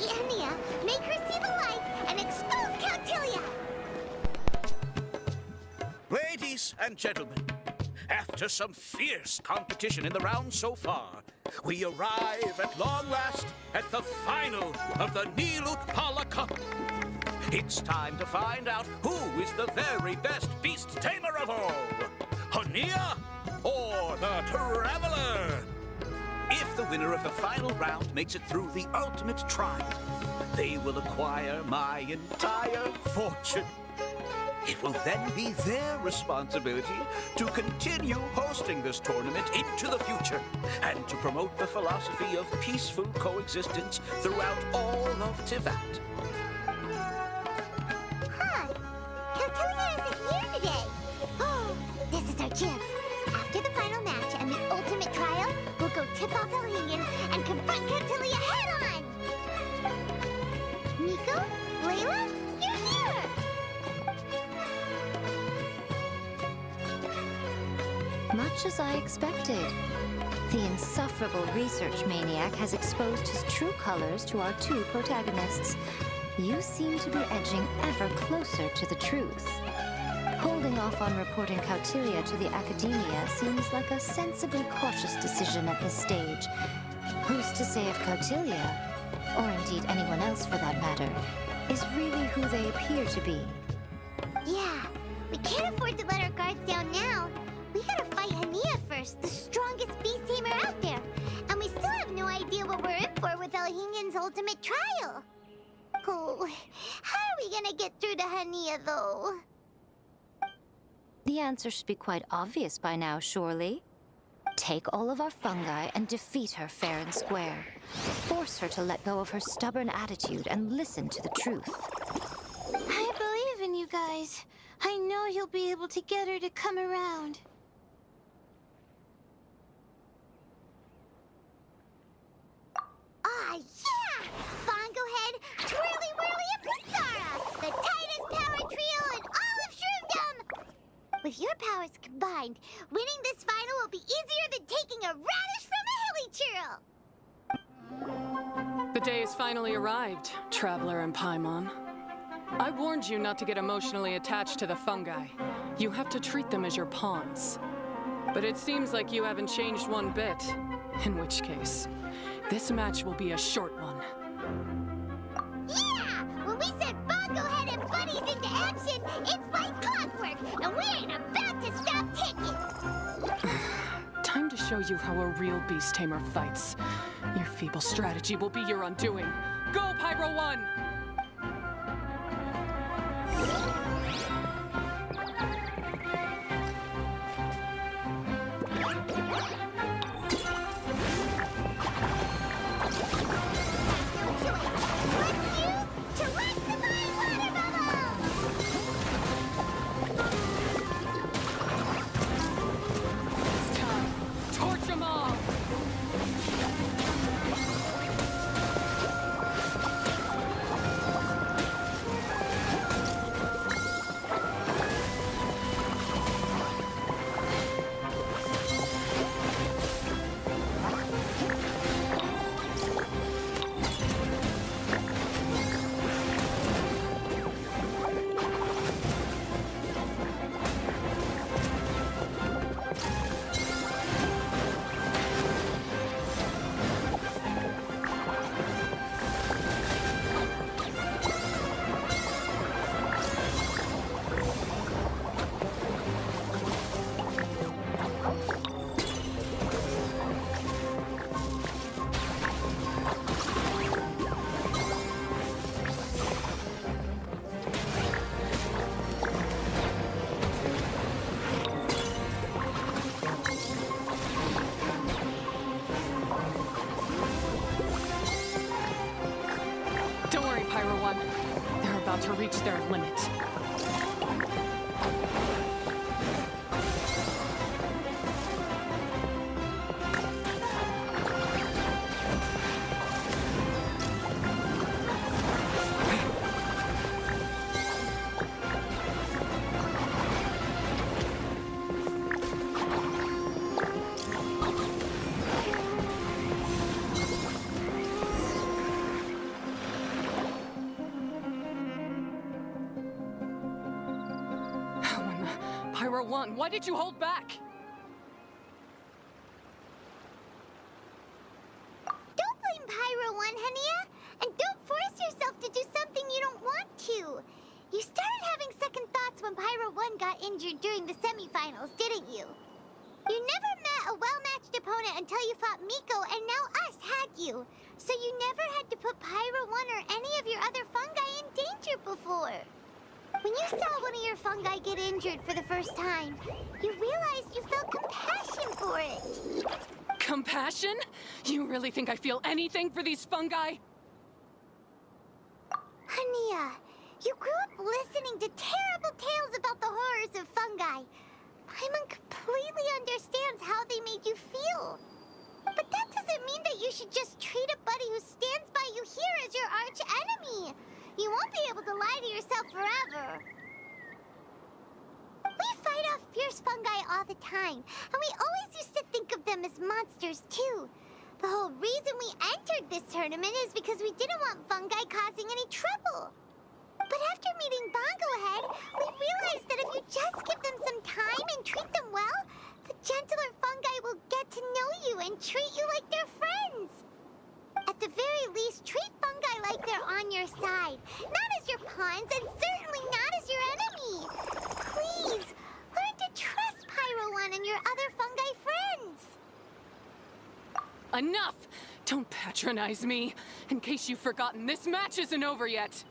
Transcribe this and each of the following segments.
defeat Hania, make her see the light, and expose Countilia! Ladies and gentlemen, after some fierce competition in the round so far, we arrive at long last at the final of the Nilut Pala Cup. It's time to find out who is the very best beast tamer of all, Hania or the Traveler. If the winner of the final round makes it through the ultimate trial, they will acquire my entire fortune. It will then be their responsibility to continue hosting this tournament into the future and to promote the philosophy of peaceful coexistence throughout all of Tivat. Huh. Countilia isn't here today. Oh, this is our chance. After the final match and the ultimate trial, we'll go tip off Elhingen and confront Countilia head-on! Nico? Layla? You're here! Much as I expected. The insufferable research maniac has exposed his true colors to our two protagonists. You seem to be edging ever closer to the truth. Holding off on reporting Countilia to the Academia seems like a sensibly cautious decision at this stage. Who's to say if Countilia, or indeed anyone else for that matter, is really who they appear to be? Yeah, we can't afford to let our guards down now. We gotta fight Hania first, the strongest beast tamer out there. And we still have no idea what we're in for with Elhingen's ultimate trial. Oh, how are we gonna get through to Hania, though? The answer should be quite obvious by now, surely. Take all of our fungi and defeat her fair and square. Force her to let go of her stubborn attitude and listen to the truth. I believe in you guys. I know you'll be able to get her to come around. Ah, yeah! Bongo Head, Twirly Whirly, and Pizzara! The tightest power trio in all of Shroomdom! With your powers combined, winning this final will be easier than taking a radish from a hilly churl! The day has finally arrived, Traveler and Paimon. I warned you not to get emotionally attached to the fungi. You have to treat them as your pawns. But it seems like you haven't changed one bit. In which case, this match will be a short one. Yeah! When we set Bongo Head and Buddies into action, it's like clockwork, and we ain't about to stop ticking! Time to show you how a real beast tamer fights. Your feeble strategy will be your undoing. Go, Pyro 1! To reach their limit. Pyro 1, why did you hold back? Don't blame Pyro 1, Hania. And don't force yourself to do something you don't want to. You started having second thoughts when Pyro 1 got injured during the semifinals, didn't you? You never met a well-matched opponent until you fought Miko, and now us, had you? So you never had to put Pyro 1 or any of your other fungi in danger before. When you saw one of your fungi get injured for the first time, you realized you felt compassion for it. Compassion? You really think I feel anything for these fungi? Hania, you grew up listening to terrible tales about the horrors of fungi. Paimon completely understands how they made you feel. But that doesn't mean that you should just treat a buddy who stands by you here as your arch enemy. You won't be able to lie to yourself forever. We fight off fierce fungi all the time, and we always used to think of them as monsters too. The whole reason we entered this tournament is because we didn't want fungi causing any trouble. But after meeting Bongo Head, we realized that if you just give them some time and treat them well, the gentler fungi will get to know you and treat you like their friends. At the very least, treat fungi like they're on your side, not as your pawns and certainly not as your enemy. Please, learn to trust Pyro 1 and your other fungi friends. Enough! Don't patronize me. In case you've forgotten, this match isn't over yet.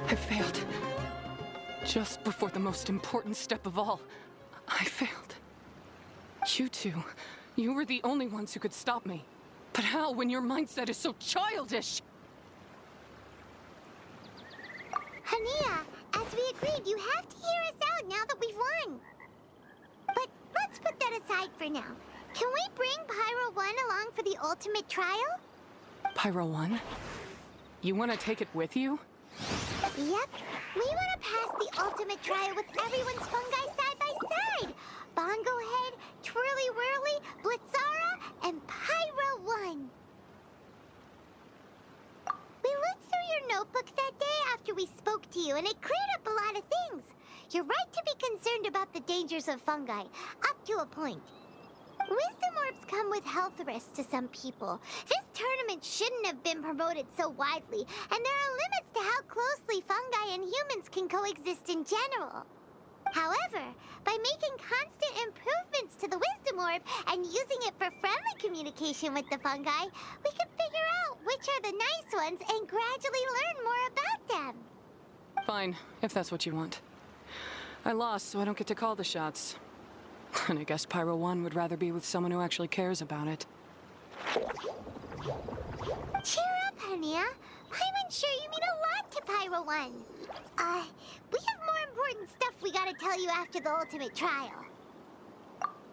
I failed. Just before the most important step of all, I failed. You two, you were the only ones who could stop me. But how when your mindset is so childish? Hania, as we agreed, you have to hear us out now that we've won. But let's put that aside for now. Can we bring Pyro 1 along for the ultimate trial? Pyro 1? You want to take it with you? Yep. We want to pass the ultimate trial with everyone's fungi side by side. Bongo Head, Twirly Whirly, Blitzara, and Pyro 1. We looked through your notebook that day after we spoke to you, and it cleared up a lot of things. You're right to be concerned about the dangers of fungi, up to a point. Wisdom orbs come with health risks to some people. This tournament shouldn't have been promoted so widely, and there are limits to how closely fungi and humans can coexist in general. However, by making constant improvements to the Wisdom Orb and using it for friendly communication with the fungi, we can figure out which are the nice ones and gradually learn more about them. Fine, if that's what you want. I lost, so I don't get to call the shots. And I guess Pyro 1 would rather be with someone who actually cares about it. Cheer up, Hania. I'm sure you mean a lot to Pyro 1. We have more important stuff we gotta tell you after the ultimate trial.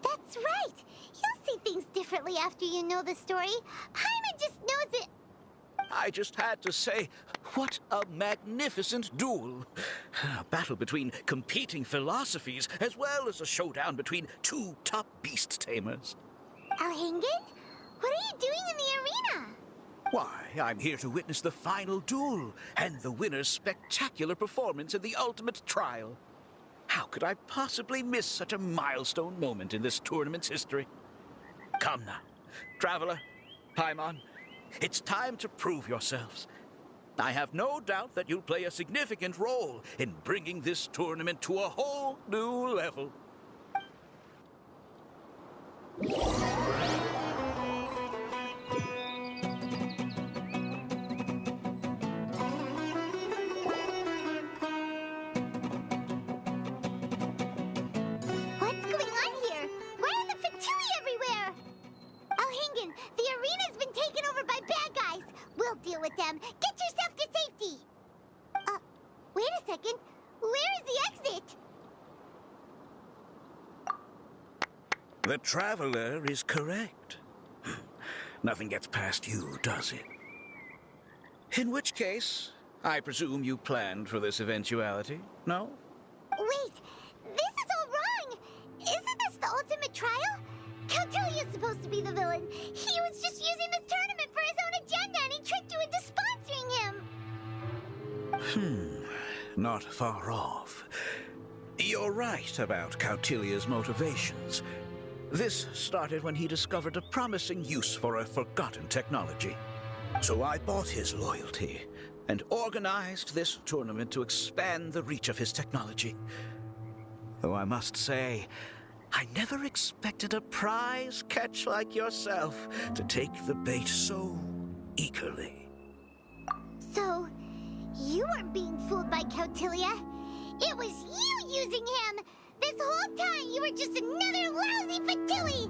That's right. You'll see things differently after you know the story. Paimon just knows it. I just had to say, what a magnificent duel. A battle between competing philosophies, as well as a showdown between two top beast tamers. Alhingen? What are you doing in the arena? Why, I'm here to witness the final duel and the winner's spectacular performance in the ultimate trial. How could I possibly miss such a milestone moment in this tournament's history? Come now, Traveler, Paimon, it's time to prove yourselves. I have no doubt that you'll play a significant role in bringing this tournament to a whole new level. What's going on here? Why are the Fatui everywhere? Alhingen, the arena's been taken over by bad guys. We'll deal with them. Get yourself to safety. Wait a second. Where is the exit? The Traveler is correct. Nothing gets past you, does it? In which case, I presume you planned for this eventuality, no? Wait, this is all wrong. Isn't this the ultimate trial? Cautilia's supposed to be the villain. He was just using this tournament for his own agenda, and he tricked you into sponsoring him. Not far off. You're right about Cautilia's motivations. This started when he discovered a promising use for a forgotten technology. So I bought his loyalty and organized this tournament to expand the reach of his technology. Though I must say, I never expected a prize catch like yourself to take the bait so eagerly. So, you weren't being fooled by Cautilia. It was you using him. This whole time, you were just another lousy Fatui.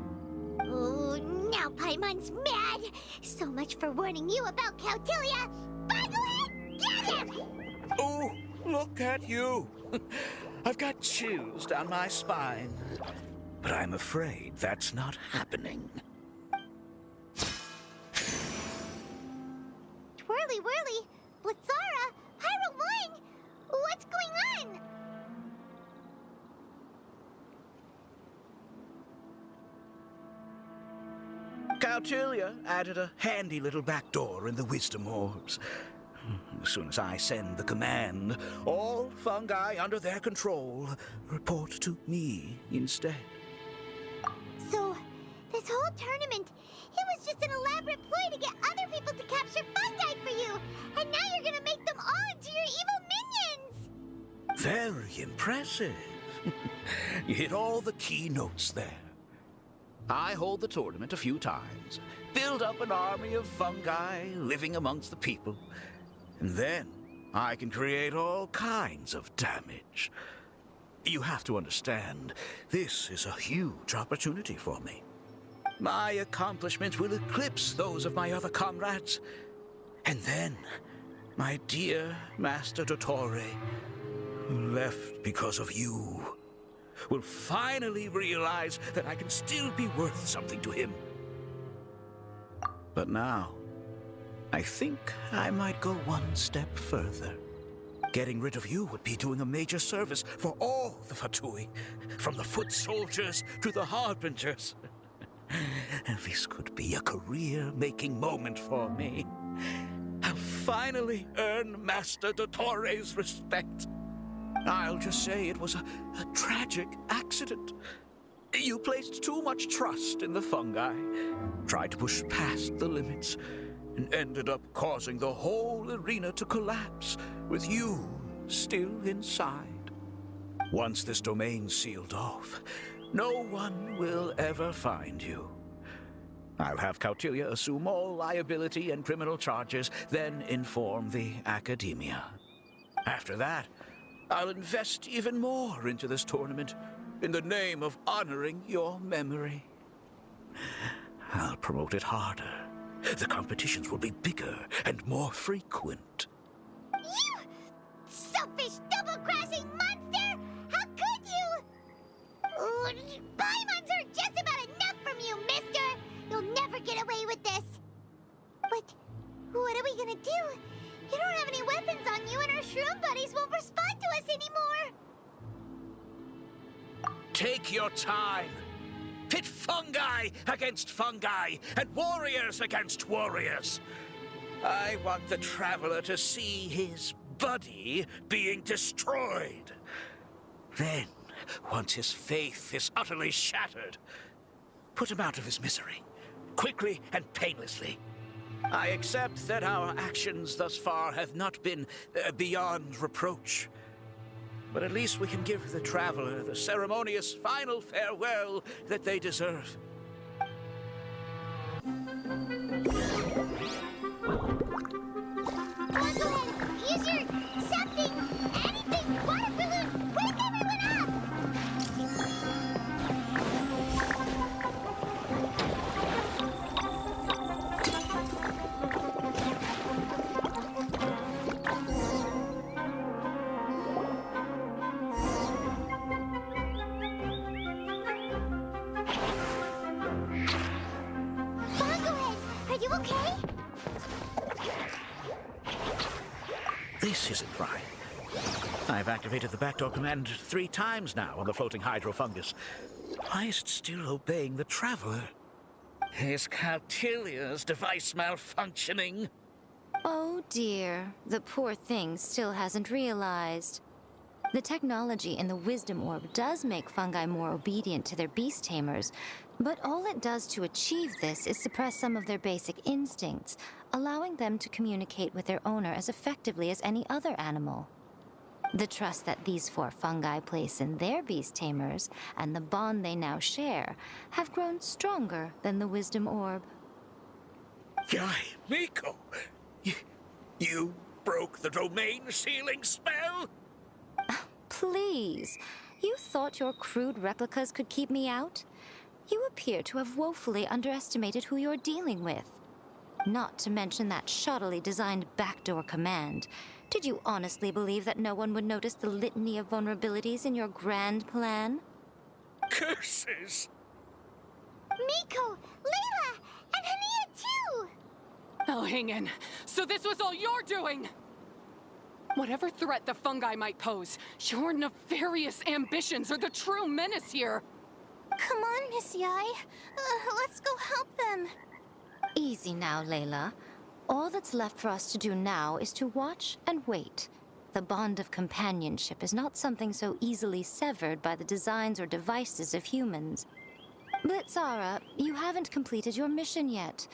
Oh, now Paimon's mad. So much for warning you about Cautilia. Boglehead, get him! Oh, look at you. I've got chills down my spine. But I'm afraid that's not happening. Twirly whirly, Blitzara, Hyrule Wang, what's going on? Cautilia added a handy little back door in the wisdom orbs. As soon as I send the command, all fungi under their control report to me instead. So, this whole tournament, it was just an elaborate ploy to get other people to capture fungi for you. And now you're gonna make them all into your evil minions. Very impressive. You hit all the key notes there. I hold the tournament a few times, build up an army of fungi living amongst the people, and then I can create all kinds of damage. You have to understand, this is a huge opportunity for me. My accomplishments will eclipse those of my other comrades. And then, my dear Master Dottore, who left because of you, will finally realize that I can still be worth something to him. But now, I think I might go one step further. Getting rid of you would be doing a major service for all the Fatui, from the foot soldiers to the harbingers. This could be a career-making moment for me. I'll finally earn Master Dottore's respect. I'll just say it was a tragic accident. You placed too much trust in the fungi, tried to push past the limits, and ended up causing the whole arena to collapse, with you still inside. Once this domain's sealed off, no one will ever find you. I'll have Cautilia assume all liability and criminal charges, then inform the Academia. After that, I'll invest even more into this tournament in the name of honoring your memory. I'll promote it harder. The competitions will be bigger and more frequent. You selfish, double-crashing monster! How could you? Paimon's heard just about enough from you, mister! You'll never get away with this. But what are we gonna do? You don't have any weapons on you, and our shroom buddies won't respond to us anymore. Take your time. Pit fungi against fungi, and warriors against warriors. I want the Traveler to see his buddy being destroyed. Then, once his faith is utterly shattered, put him out of his misery, quickly and painlessly. I accept that our actions thus far have not been beyond reproach. But at least we can give the Traveler the ceremonious final farewell that they deserve. Go ahead, use your something, anything, water balloon, wake everyone up! Are you okay? This isn't right. I've activated the backdoor command 3 times now on the floating hydrofungus. Why is it still obeying the Traveler? Is Caltilia's device malfunctioning? Oh dear, the poor thing still hasn't realized. The technology in the Wisdom Orb does make fungi more obedient to their beast tamers, but all it does to achieve this is suppress some of their basic instincts, allowing them to communicate with their owner as effectively as any other animal. The trust that these 4 fungi place in their beast tamers, and the bond they now share, have grown stronger than the Wisdom Orb. Guy, Miko! You broke the domain sealing spell? Please, you thought your crude replicas could keep me out? You appear to have woefully underestimated who you're dealing with. Not to mention that shoddily designed backdoor command. Did you honestly believe that no one would notice the litany of vulnerabilities in your grand plan? Curses! Miko, Layla, and Hania too! Elhingen, so this was all you're doing! Whatever threat the fungi might pose, your nefarious ambitions are the true menace here! Come on, Miss Yai. Let's go help them. Easy now, Layla. All that's left for us to do now is to watch and wait. The bond of companionship is not something so easily severed by the designs or devices of humans. Blitzara, you haven't completed your mission yet.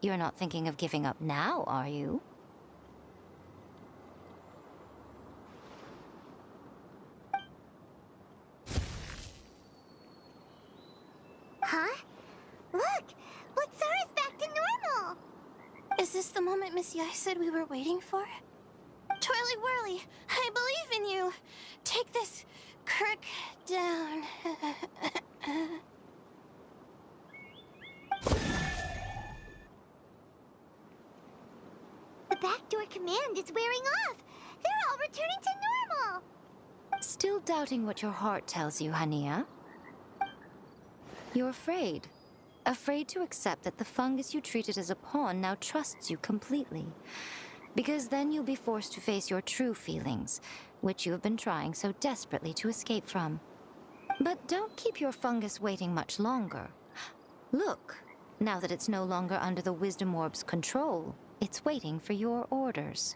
You're not thinking of giving up now, are you? Huh? Look! Blitzara's back to normal! Is this the moment Miss Yai said we were waiting for? Twirly Whirly, I believe in you! Take this Kirk down. The backdoor command is wearing off! They're all returning to normal! Still doubting what your heart tells you, Hania? You're afraid. Afraid to accept that the fungus you treated as a pawn now trusts you completely. Because then you'll be forced to face your true feelings, which you have been trying so desperately to escape from. But don't keep your fungus waiting much longer. Look, now that it's no longer under the Wisdom Orb's control, it's waiting for your orders.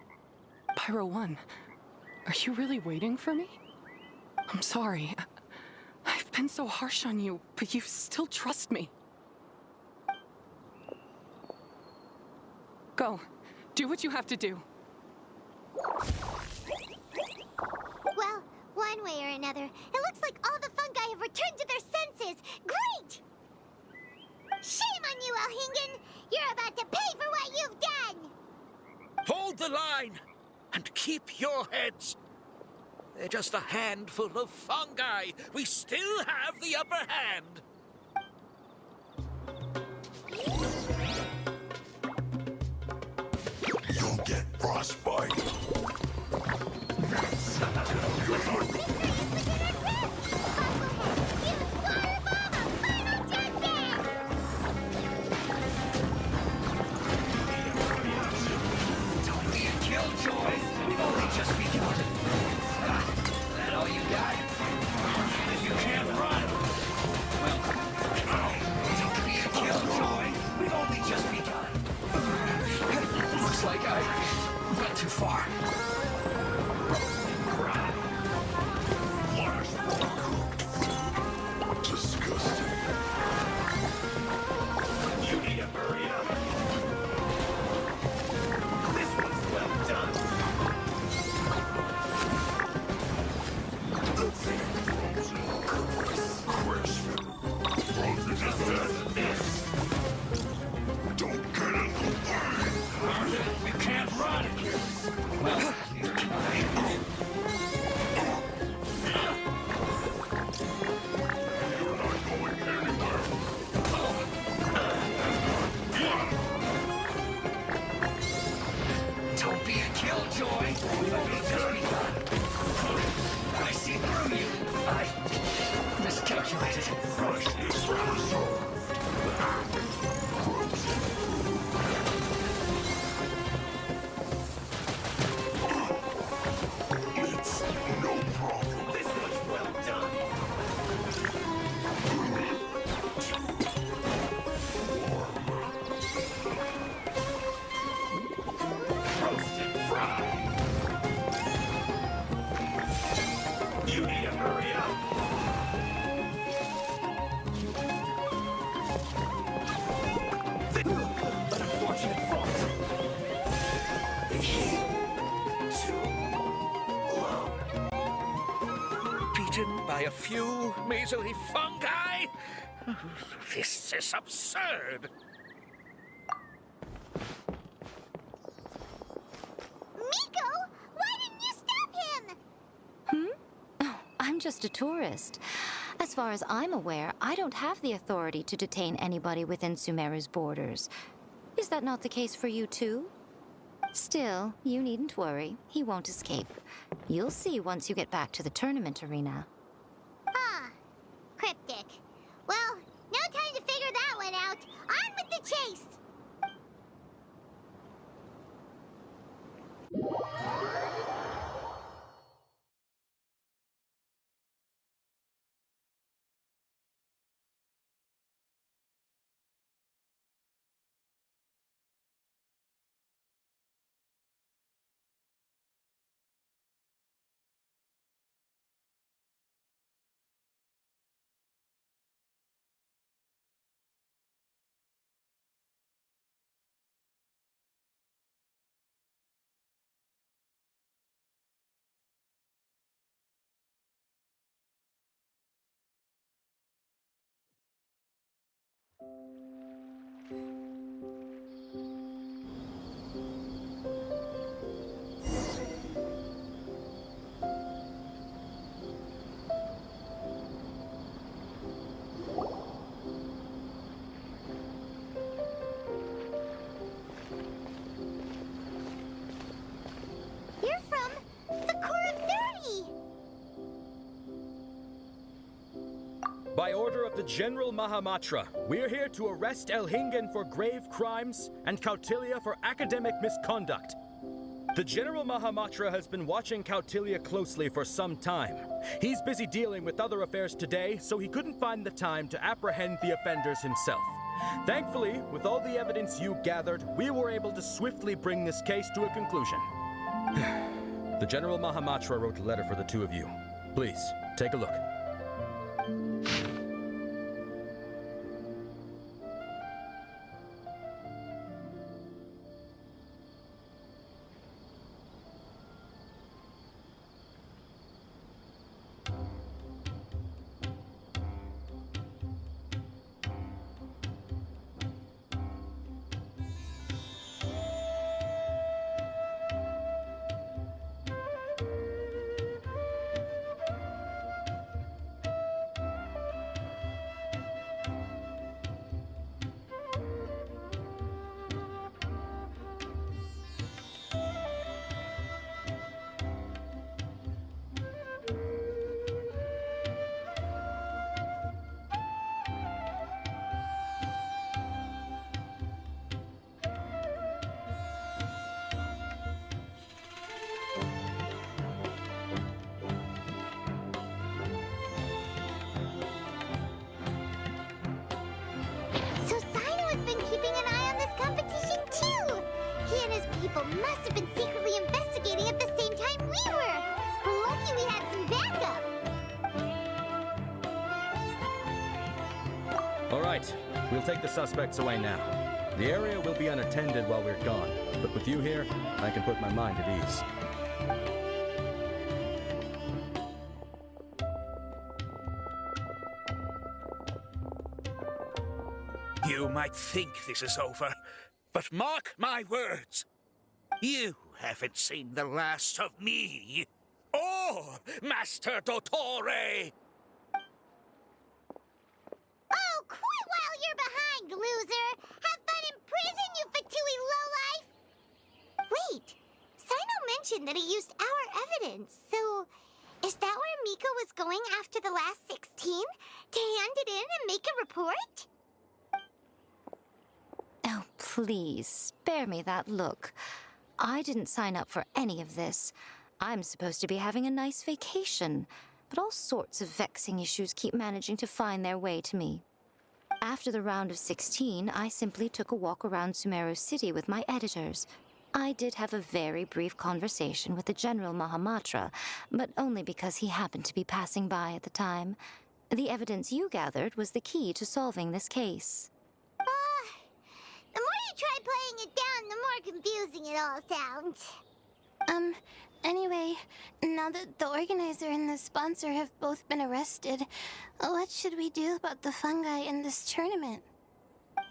Pyro 1, are you really waiting for me? I'm sorry. I've been so harsh on you, but you still trust me. Go. Do what you have to do. Well, one way or another, it looks like all the fungi have returned to their senses. Great! Shame on you, Elhingen! You're about to pay for what you've done! Hold the line and keep your heads. They're just a handful of fungi. We still have the upper hand. You'll get frostbite. Is that all you got? If you can't run, well, Hurry up! An unfortunate fault. Too low. Beaten by a few measly fungi? This is absurd. Miko, why didn't you stop him? I'm just a tourist. As far as I'm aware, I don't have the authority to detain anybody within Sumeru's borders. Is that not the case for you too? Still, you needn't worry. He won't escape. You'll see once you get back to the tournament arena. Ah, cryptic. Well, no time to figure that one out. On with the chase! You're from the Core of 30! By order of the General Mahamatra, we're here to arrest Elhingen for grave crimes and Kautilya for academic misconduct. The General Mahamatra has been watching Kautilya closely for some time. He's busy dealing with other affairs today, so he couldn't find the time to apprehend the offenders himself. Thankfully, with all the evidence you gathered, we were able to swiftly bring this case to a conclusion. The General Mahamatra wrote a letter for the two of you. Please, take a look. So Sino has been keeping an eye on this competition too! He and his people must have been secretly investigating at the same time we were! Lucky we had some backup! All right, we'll take the suspects away now. The area will be unattended while we're gone, but with you here, I can put my mind at ease. You might think this is over, but mark my words. You haven't seen the last of me, or Master Dottore. Oh, quit while you're behind, loser! Have fun in prison, you fatui lowlife! Wait, Sino mentioned that he used our evidence, so is that where Miko was going after the last 16? To hand it in and make a report? Oh, please, spare me that look. I didn't sign up for any of this. I'm supposed to be having a nice vacation, but all sorts of vexing issues keep managing to find their way to me. After the round of 16, I simply took a walk around Sumeru City with my editors. I did have a very brief conversation with the General Mahamatra, but only because he happened to be passing by at the time. The evidence you gathered was the key to solving this case. The more you try playing it down, the more confusing it all sounds. Anyway, now that the organizer and the sponsor have both been arrested, what should we do about the fungi in this tournament?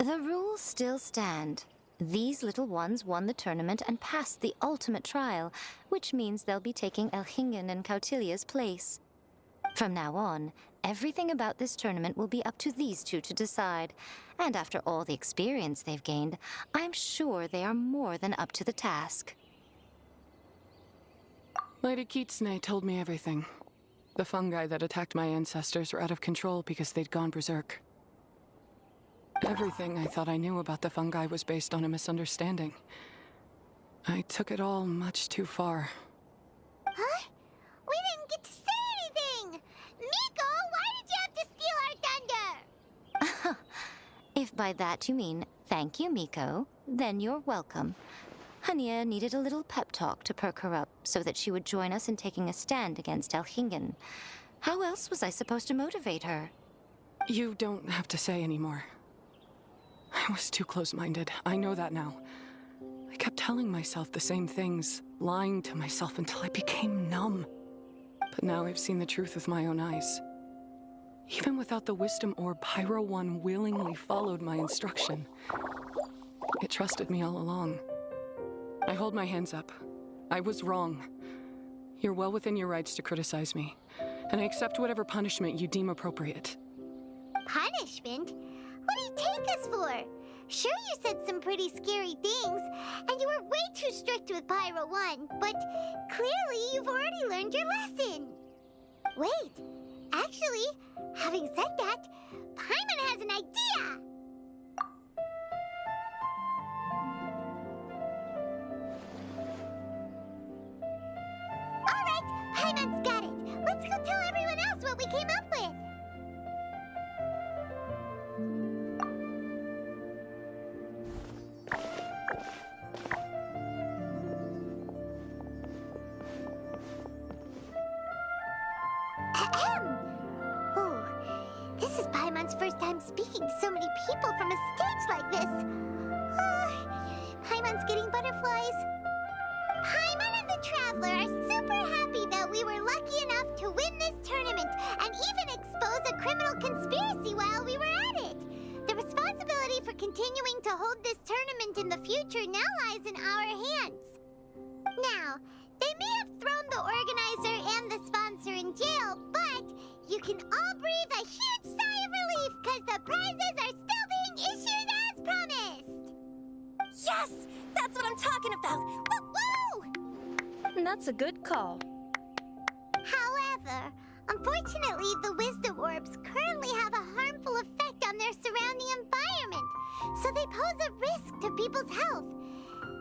The rules still stand. These little ones won the tournament and passed the ultimate trial, which means they'll be taking Elhingen and Cautilia's place. From now on, everything about this tournament will be up to these two to decide. And after all the experience they've gained, I'm sure they are more than up to the task. Lady Kitsune told me everything. The fungi that attacked my ancestors were out of control because they'd gone berserk. Everything I thought I knew about the fungi was based on a misunderstanding. I took it all much too far. Huh? We didn't get to say anything! Miko, why did you have to steal our thunder? If by that you mean thank you, Miko, then you're welcome. Hania needed a little pep talk to perk her up so that she would join us in taking a stand against Elhingen. How else was I supposed to motivate her? You don't have to say anymore. I was too close-minded. I know that now. I kept telling myself the same things, lying to myself until I became numb. But now I've seen the truth with my own eyes. Even without the wisdom orb, Pyro One willingly followed my instruction. It trusted me all along. I hold my hands up. I was wrong. You're well within your rights to criticize me, and I accept whatever punishment you deem appropriate. Punishment? What do you take us for? Sure, you said some pretty scary things, and you were way too strict with Pyro One, but clearly you've already learned your lesson. Wait, actually, having said that, Paimon has an idea! Alright, Paimon's got it. Let's go tell everyone else what we came up with. Ahem. Ooh, this is Paimon's first time speaking to so many people from a stage like this. Paimon's getting butterflies. Paimon and the Traveler are super happy that we were lucky enough to win this tournament and even expose a criminal conspiracy while we were at it. The responsibility for continuing to hold this tournament in the future now lies in our hands. Now, they may have thrown the organizer and the sponsor in jail, but you can all breathe a huge sigh of relief because the prizes are still being issued as promised. Yes! That's what I'm talking about! Woo-woo! That's a good call. However, unfortunately, the wisdom orbs currently have a harmful effect on their surrounding environment, so they pose a risk to people's health.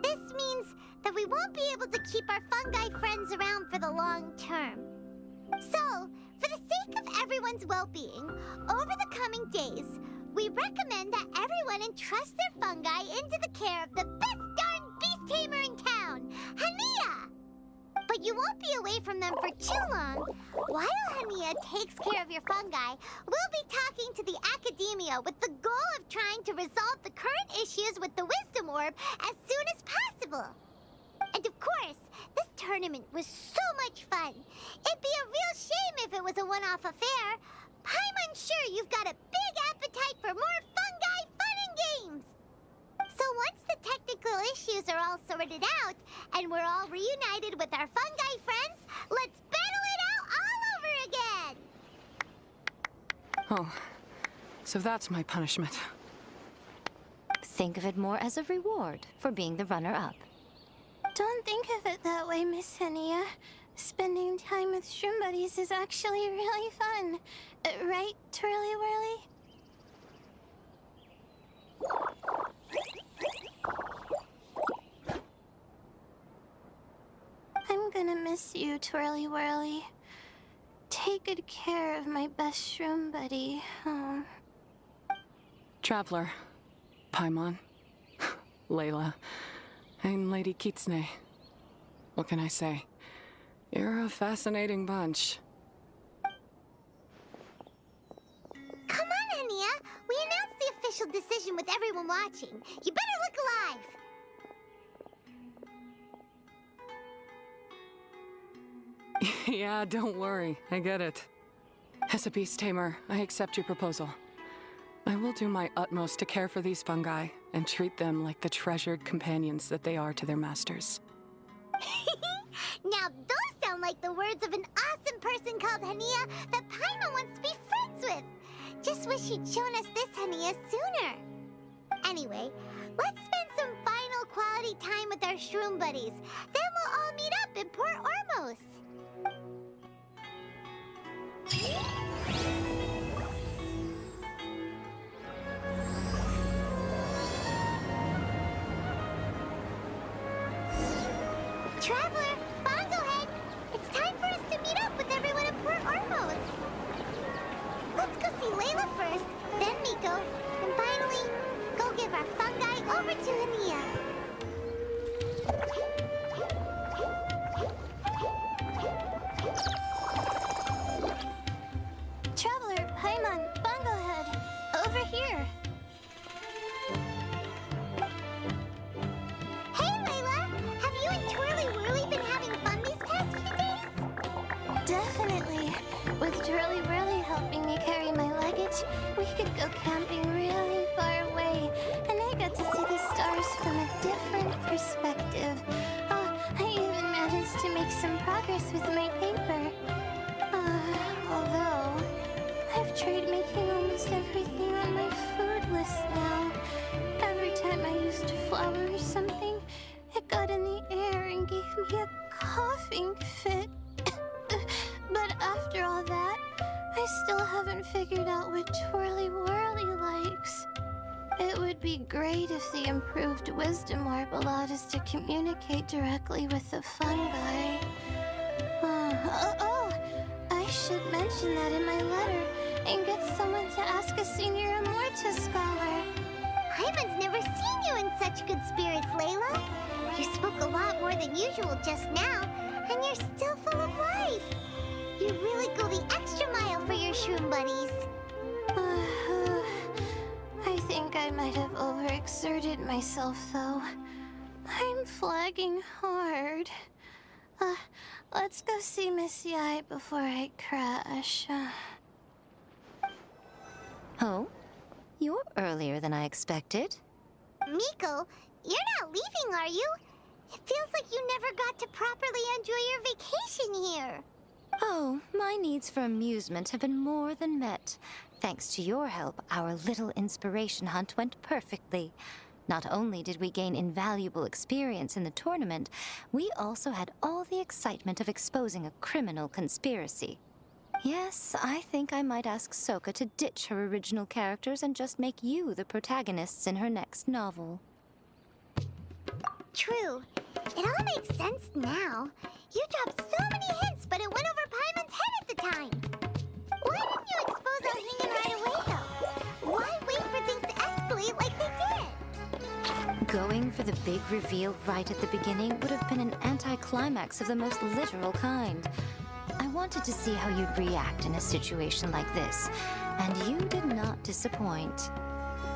This means that we won't be able to keep our fungi friends around for the long term. So, for the sake of everyone's well-being, over the coming days, we recommend that everyone entrust their fungi into the care of the best darn beast tamer in town, Hania! But you won't be away from them for too long. While Hania takes care of your fungi, we'll be talking to the academia with the goal of trying to resolve the current issues with the wisdom orb as soon as possible. And of course, this tournament was so much fun. It'd be a real shame if it was a one-off affair. Paimon's sure you've got a big appetite for more fungi fun and games. So once the technical issues are all sorted out, and we're all reunited with our fungi friends, let's battle it out all over again! Oh, so that's my punishment. Think of it more as a reward for being the runner-up. Don't think of it that way, Miss Hania. Spending time with shroom buddies is actually really fun. Right, Twirly Whirly? I'm gonna miss you, Twirly Whirly. Take good care of my best shroom buddy. Oh. Traveler, Paimon, Layla, I'm Lady Kitsune. What can I say? You're a fascinating bunch. Come on, Hania. We announced the official decision with everyone watching. You better look alive. Yeah, don't worry. I get it. As a beast tamer, I accept your proposal. I will do my utmost to care for these fungi and treat them like the treasured companions that they are to their masters. Now those sound like the words of an awesome person called Hania that Paimon wants to be friends with. Just wish you'd shown us this Hania sooner. Anyway, let's spend some final quality time with our shroom buddies. Then we'll all meet up in Port Ormos. Traveler, Bonglehead, it's time for us to meet up with everyone in Port Ormos. Let's go see Layla first, then Miko, and finally, go give our fungi over to Hania. Traveler, Paimon, Bonglehead, over here. Hey, Layla! Have you and Twirly Whirly been having fun these past few days? Definitely. With Twirly Whirly helping me carry my luggage, we could go camping really far away, and I got to see the stars from a different perspective. Oh, I even managed to make some progress with my paper. Although, I've tried making almost everything on my food list now. Every time I used a flower or something, it got in the air and gave me a coughing fit. But after all that, I still haven't figured out what Twirly Whirly likes. It would be great if the improved wisdom orb allowed us to communicate directly with the fungi. I should mention that in my letter and get someone to ask a senior Immorta scholar. Paimon's never seen you in such good spirits, Layla. You spoke a lot more than usual just now, and you're still full of life. You really go the extra mile for your shroom buddies. I think I might have overexerted myself, though. I'm flagging hard. Let's go see Missy Eye before I crash. Oh? You're earlier than I expected. Miko, you're not leaving, are you? It feels like you never got to properly enjoy your vacation here. Oh, my needs for amusement have been more than met. Thanks to your help, our little inspiration hunt went perfectly. Not only did we gain invaluable experience in the tournament, we also had all the excitement of exposing a criminal conspiracy. Yes, I think I might ask Soka to ditch her original characters and just make you the protagonists in her next novel. True. It all makes sense now. You dropped so many hints, but it went over Paimon's head at the time. Why didn't you expose Alhingen right away, though? Why wait for things to escalate like they did? Going for the big reveal right at the beginning would have been an anticlimax of the most literal kind. I wanted to see how you'd react in a situation like this, and you did not disappoint.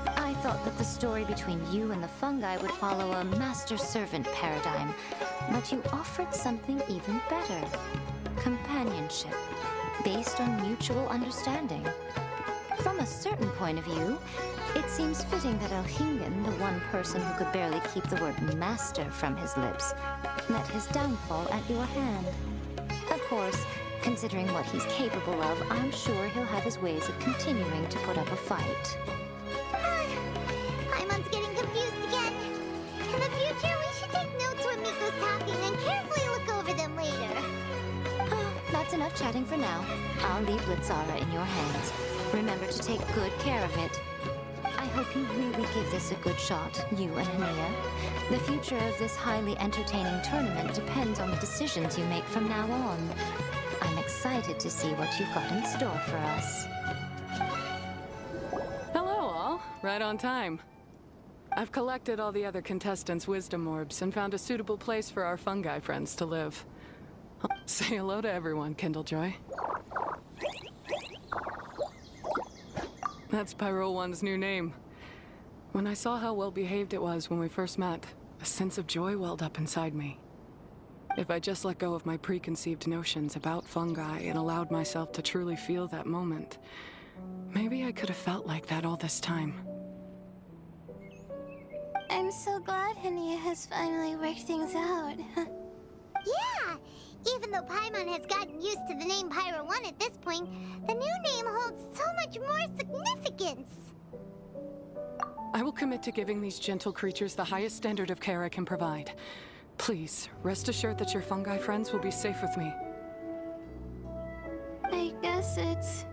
I thought that the story between you and the fungi would follow a master-servant paradigm, but you offered something even better. Companionship, based on mutual understanding. From a certain point of view, it seems fitting that Alhingen, the one person who could barely keep the word master from his lips, met his downfall at your hand. Of course, considering what he's capable of, I'm sure he'll have his ways of continuing to put up a fight. Paimon's getting confused again. In the future, we should take notes when Miko's talking and carefully look over them later. That's enough chatting for now. I'll leave Blitzara in your hands. Remember to take good care of it. I hope you really give this a good shot, you and Hania. The future of this highly entertaining tournament depends on the decisions you make from now on. I'm excited to see what you've got in store for us. Hello, all. Right on time. I've collected all the other contestants' wisdom orbs and found a suitable place for our fungi friends to live. Say hello to everyone, Kindlejoy. That's Pyro One's new name. When I saw how well behaved it was when we first met, a sense of joy welled up inside me. If I just let go of my preconceived notions about fungi and allowed myself to truly feel that moment, maybe I could have felt like that all this time. I'm so glad Hania has finally worked things out. Yeah! Even though Paimon has gotten used to the name Pyro 1 at this point, the new name holds so much more significance. I will commit to giving these gentle creatures the highest standard of care I can provide. Please, rest assured that your fungi friends will be safe with me. I guess it's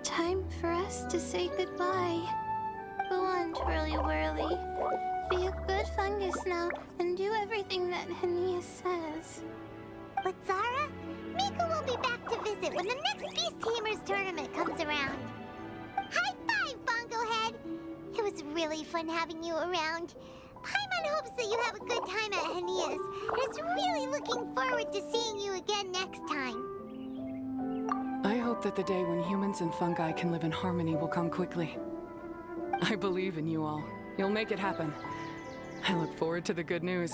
time for us to say goodbye. Go on, Twirly Whirly. Be a good fungus now and do everything that Hania says. But Zara, Mika will be back to visit when the next Beast Tamers tournament comes around. High five, Bongo Head! It was really fun having you around. Paimon hopes that you have a good time at Hania's, and is really looking forward to seeing you again next time. I hope that the day when humans and fungi can live in harmony will come quickly. I believe in you all. You'll make it happen. I look forward to the good news.